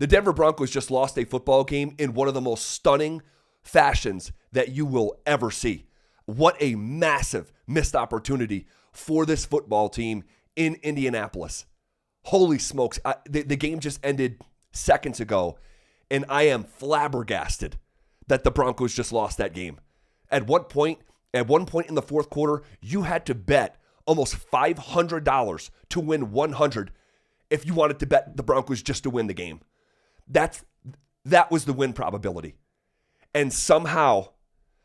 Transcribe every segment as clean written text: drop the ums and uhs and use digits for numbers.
The Denver Broncos just lost a football game in one of the most stunning fashions that you will ever see. What a massive missed opportunity for this football team in Indianapolis. Holy smokes. The game just ended seconds ago, and I am flabbergasted that the Broncos just lost that game. At one point in the fourth quarter, you had to bet almost $500 to win 100 if you wanted to bet the Broncos just to win the game. That was the win probability. And somehow,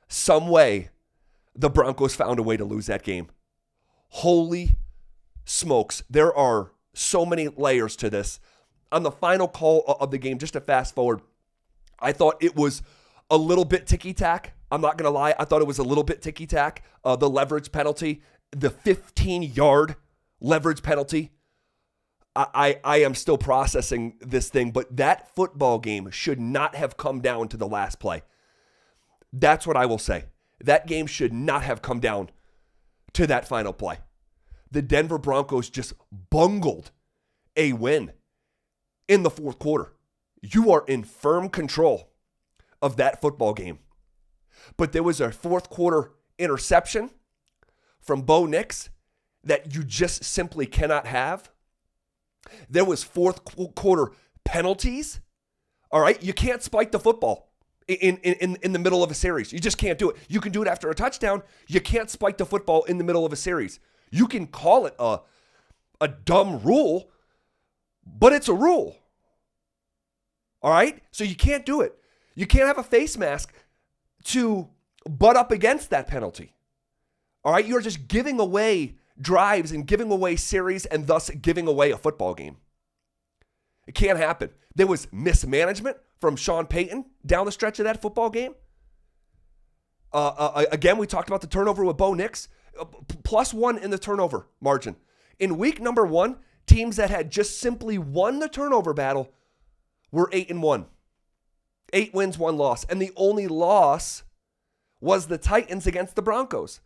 some way, the Broncos found a way to lose that game. Holy smokes. There are so many layers to this. On the final call of the game, just to fast forward, I thought it was a little bit ticky-tack. I'm not going to lie. I thought it was a little bit ticky-tack. The leverage penalty, the 15-yard leverage penalty. I am still processing this thing, but that football game should not have come down to the last play. That's what I will say. That game should not have come down to that final play. The Denver Broncos just bungled a win in the fourth quarter. You are in firm control of that football game. But there was a fourth quarter interception from Bo Nix that you just simply cannot have. There was fourth quarter penalties. All right, you can't spike the football in the middle of a series. You just can't do it. You can do it after a touchdown. You can't spike the football in the middle of a series. You can call it a dumb rule, but it's a rule. All right? So you can't do it. You can't have a face mask to butt up against that penalty. All right? You're just giving away drives and giving away series and thus giving away a football game. It can't happen. There was mismanagement from Sean Payton down the stretch of that football game. Again, we talked about the turnover with Bo Nix. +1 in the turnover margin. In week number 1, teams that had just simply won the turnover battle were 8-1. 8 wins, 1 loss. And the only loss was the Titans against the Broncos.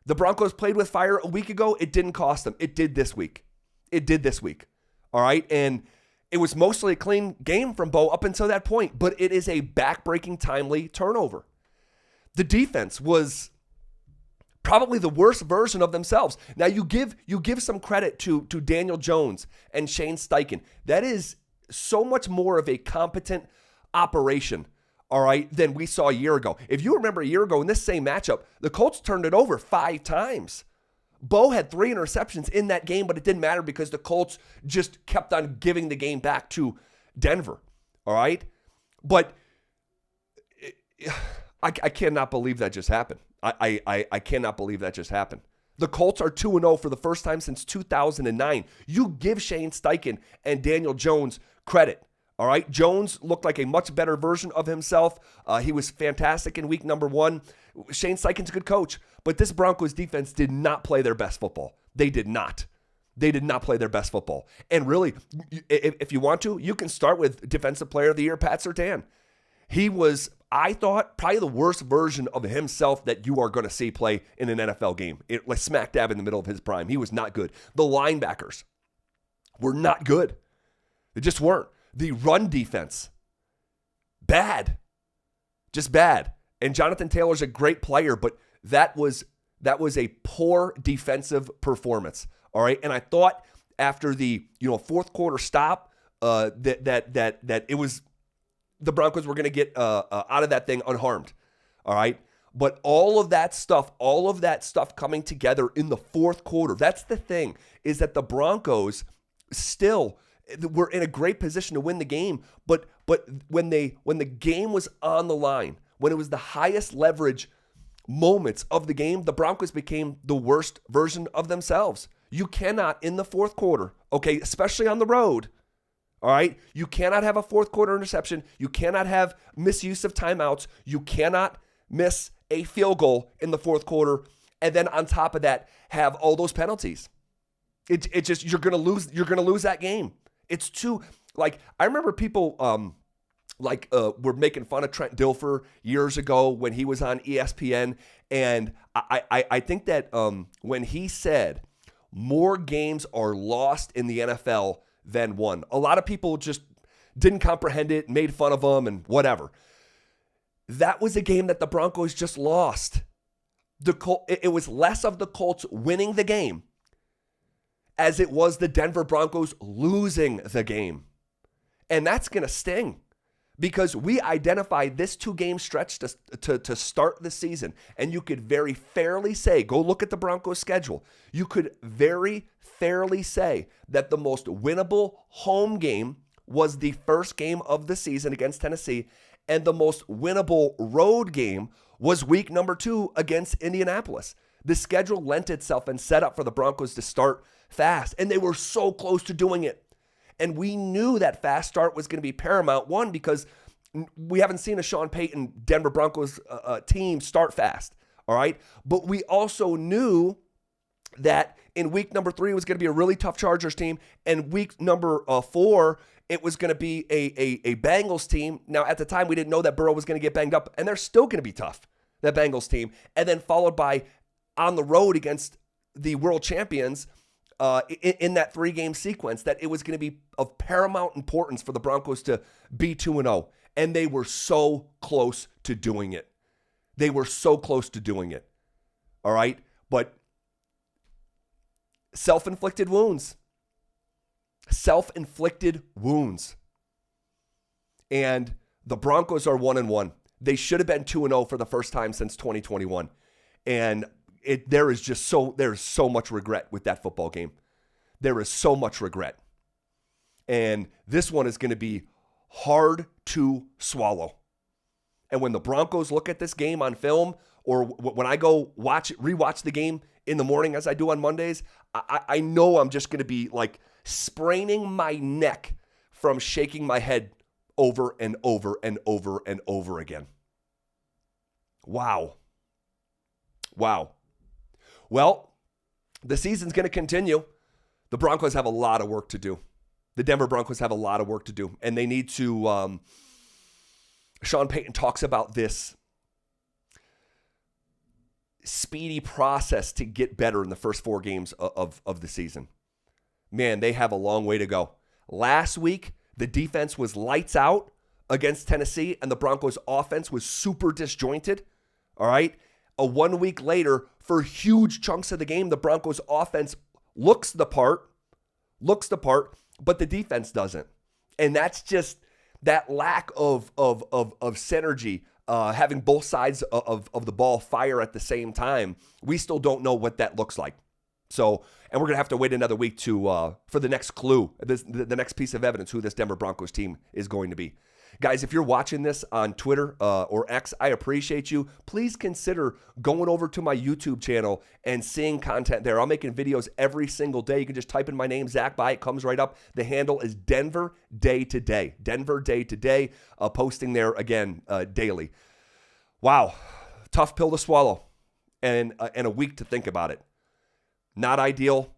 The Broncos played with fire a week ago. It didn't cost them. It did this week. All right. And it was mostly a clean game from Bo up until that point, but it is a back-breaking, timely turnover. The defense was probably the worst version of themselves. Now, you give some credit to Daniel Jones and Shane Steichen. That is so much more of a competent operation, all right, than we saw a year ago. If you remember a year ago in this same matchup, the Colts turned it over 5 times. Bo had 3 interceptions in that game, but it didn't matter because the Colts just kept on giving the game back to Denver, all right? But I cannot believe that just happened. I cannot believe that just happened. The Colts are 2-0 for the first time since 2009. You give Shane Steichen and Daniel Jones credit. All right, Jones looked like a much better version of himself. He was fantastic in week number 1. Shane Steichen's a good coach, but this Broncos defense did not play their best football. They did not. They did not play their best football. And really, if you want to, you can start with Defensive Player of the Year, Pat Surtain. He was, I thought, probably the worst version of himself that you are going to see play in an NFL game. Like smack dab in the middle of his prime. He was not good. The linebackers were not good. They just weren't. The run defense, bad. Just bad. And Jonathan Taylor's a great player, but that was a poor defensive performance. All right. And I thought after the fourth quarter stop, that it was the Broncos were going to get out of that thing unharmed. All right. But all of that stuff coming together in the fourth quarter, that's the thing, is that the Broncos still were in a great position to win the game. But when the game was on the line, when it was the highest leverage moments of the game, the Broncos became the worst version of themselves. You cannot, in the fourth quarter, okay, especially on the road, all right, you cannot have a fourth quarter interception. You cannot have misuse of timeouts. You cannot miss a field goal in the fourth quarter, and then on top of that, have all those penalties. It just, you're gonna lose that game. It's too, like, I remember people were making fun of Trent Dilfer years ago when he was on ESPN, and I think that when he said more games are lost in the NFL than won, a lot of people just didn't comprehend it, made fun of them, and whatever. That was a game that the Broncos just lost. It was less of the Colts winning the game as it was the Denver Broncos losing the game. And that's going to sting because we identified this 2-game stretch to start the season. And you could very fairly say, go look at the Broncos schedule. You could very fairly say that the most winnable home game was the first game of the season against Tennessee. And the most winnable road game was week number 2 against Indianapolis. The schedule lent itself and set up for the Broncos to start fast. And they were so close to doing it. And we knew that fast start was going to be paramount. One, because we haven't seen a Sean Payton Denver Broncos team start fast. All right. But we also knew that in week number 3 it was going to be a really tough Chargers team. And week number 4, it was going to be a Bengals team. Now, at the time, we didn't know that Burrow was going to get banged up. And they're still going to be tough, that Bengals team. And then followed by on the road against the world champions in that 3-game sequence, that it was going to be of paramount importance for the Broncos to be 2-0. And they were so close to doing it. They were so close to doing it. All right? But self-inflicted wounds. Self-inflicted wounds. And the Broncos are 1-1. They should have been 2-0 for the first time since 2021. And there's so much regret with that football game. There is so much regret. And this one is going to be hard to swallow. And when the Broncos look at this game on film, or when I go rewatch the game in the morning as I do on Mondays, I know I'm just going to be like spraining my neck from shaking my head over and over and over and over again. Wow. Well, the season's going to continue. The Broncos have a lot of work to do. The Denver Broncos have a lot of work to do. And they need to, Sean Payton talks about this speedy process to get better in the first 4 games of the season. Man, they have a long way to go. Last week, the defense was lights out against Tennessee, and the Broncos' offense was super disjointed. All right? 1 week later, for huge chunks of the game, the Broncos' offense looks the part, but the defense doesn't. And that's just that lack of synergy, having both sides of the ball fire at the same time. We still don't know what that looks like. So, and we're going to have to wait another week for the next clue, the next piece of evidence who this Denver Broncos team is going to be. Guys, if you're watching this on Twitter or X, I appreciate you. Please consider going over to my YouTube channel and seeing content there. I'm making videos every single day. You can just type in my name, Zach By. It comes right up. The handle is Denver Day to Day. Denver Day to Day. Posting there again daily. Wow. Tough pill to swallow and a week to think about it. Not ideal.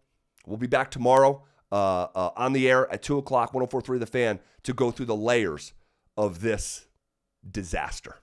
We'll be back tomorrow on the air at 2 o'clock, 104.3 The Fan, to go through the layers of this disaster.